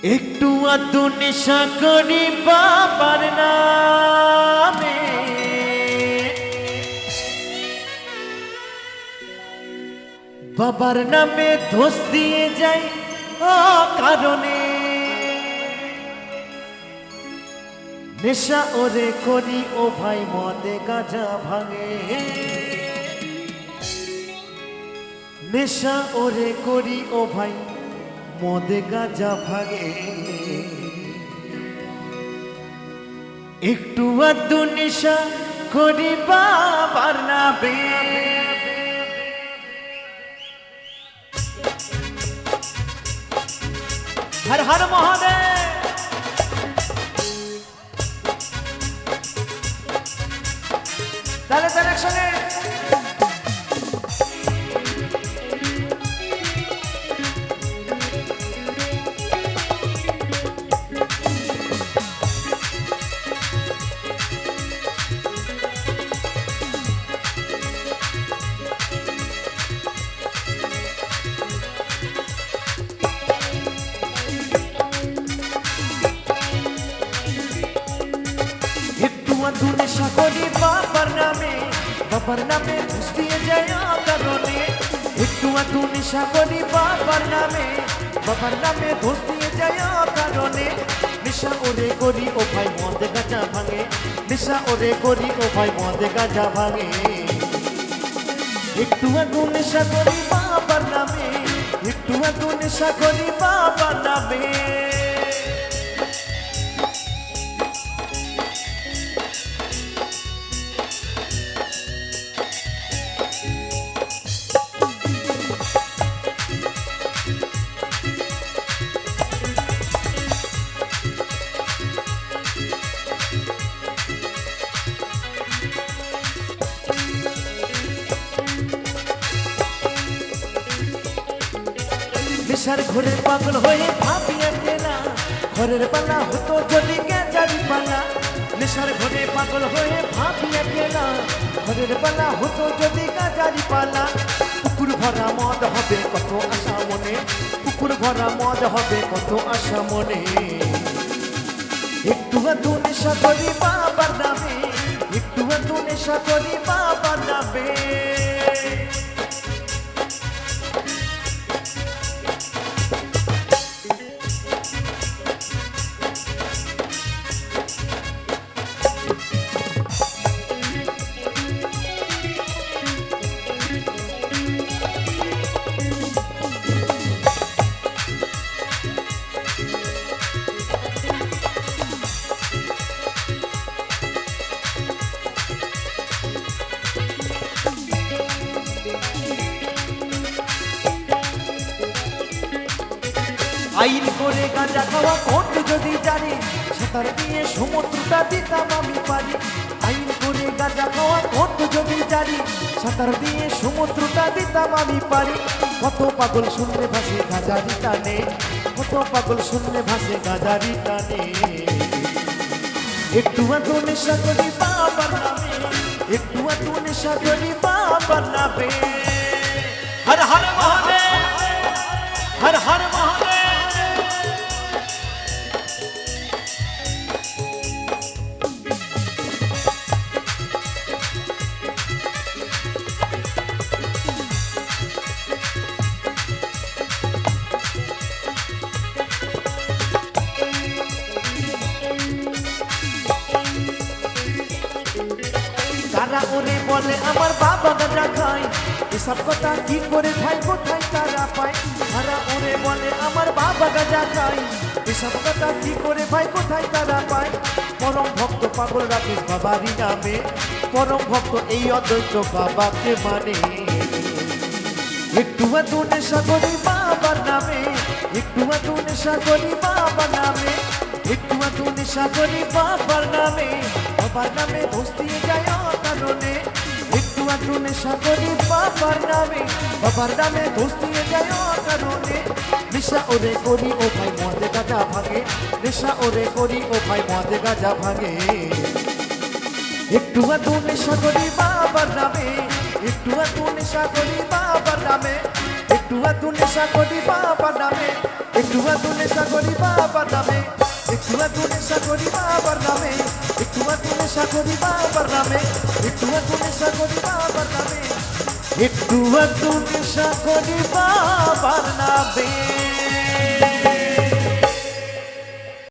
একটু আধটু নেশা করি বাবার নামে, বাবার নামে দোষ দিয়ে যাই অকারণে। নেশা ওরে করি ও ভাই মদে গাঁজা ভাঙে, নেশা ওরে করি ও ভাই মদে গাঁজা ভাঙে। একটু আধটু নেশা করি বাবার নামে। হর হর মহাদেব। তাহলে তার একসঙ্গে আধটু নেশা করি বাবার নামে, বাবার নামে দোষ দিয়ে যায় অকারণে। একটু আধটু নেশা করি বাবার নামে, বাবার নামে দোষ দিয়ে যায় অকারণে। নেশা ওরে করি ও ভাই মদে গাঁজা ভাঙে, নেশা ওরে করি ও ভাই মদে গাঁজা ভাঙে। একটু আধটু নেশা করি বাবার নামে, একটু আধটু নেশা করি বাবার নামে। নেশার ঘরে পাগল হয়ে ভাবিয়া গেলা, ঘরের পালা হতো যদি গেজারি পালা। নেশার ঘরে পাগল হয়ে ভাবিয়া গেলা, ঘরের পালা হতো যদি গাজারি পালা। পুকুর ভরা মদ হবে কত আশা মনে, পুকুর ভরা মদ হবে কত আশা মনে। একটু আধটু নেশা করি বাবার নামে, একটু আধটু নেশা করি বাবার নামে। আইন করে গাঁজা খাওয়া কোর্ট যদি জানি, সাঁতার দিয়ে সমুদ্রটা দিতাম আমি পারি। আইন করে গাঁজা খাওয়া কোর্ট যদি জানি, সাঁতার দিয়ে সমুদ্রটা দিতাম আমি পারি। কত পাগল শুনলে ভাসে গাঁজারি টানে, কত পাগল শুনলে ভাসে গাঁজারি টানে। একটু আধটু নেশা করি বাবার নামে, একটু আধটু নেশা করি বাবার নামে। হর হর মহাদেব, হর হর মহাদেব। তারা ওরে বলে আমার বাবা গাঁজা খায়, এসব কথা কি করে ভাই কোথায় তারা পায়। তারা ওরে বলে আমার বাবা গাঁজা খায়, এসব কথা কি করে ভাই কোথায় তারা পায়। পরম ভক্ত পাগল রাকেশ বাবারই নামে, পরম ভক্ত এই অদ্বৈত বাবাকে মানে। একটু আধটু নেশা করি বাবার নামে, একটু আধটু নেশা করি বাবার নামে, একটু আধটু নেশা করি বাবার নামে, বাবার নামে দোষ দিয়ে যায় অকারণে। একটু আধটু নেশা করি বাবার নামে, বাবার নামে দোষ দিয়ে যায় অকারণে। নেশা ওরে করি ও ভাই মদে গাঁজা ভাঙে, নেশা ওরে করি ও ভাই মদে গাঁজা ভাঙে। একটু আধটু নেশা করি বাবার নামে, একটু আধটু নেশা করি বাবার নামে, একটু আধটু নেশা করি বাবার নামে। একটু আধটু নেশা করি বাবার নামে, একটু আধটু নেশা করি বাবার নামে, একটু আধটু নেশা করি বাবার নামে, একটু আধটু নেশা করি বাবার নামে, একটু আধটু নেশা করি বাবার নামে।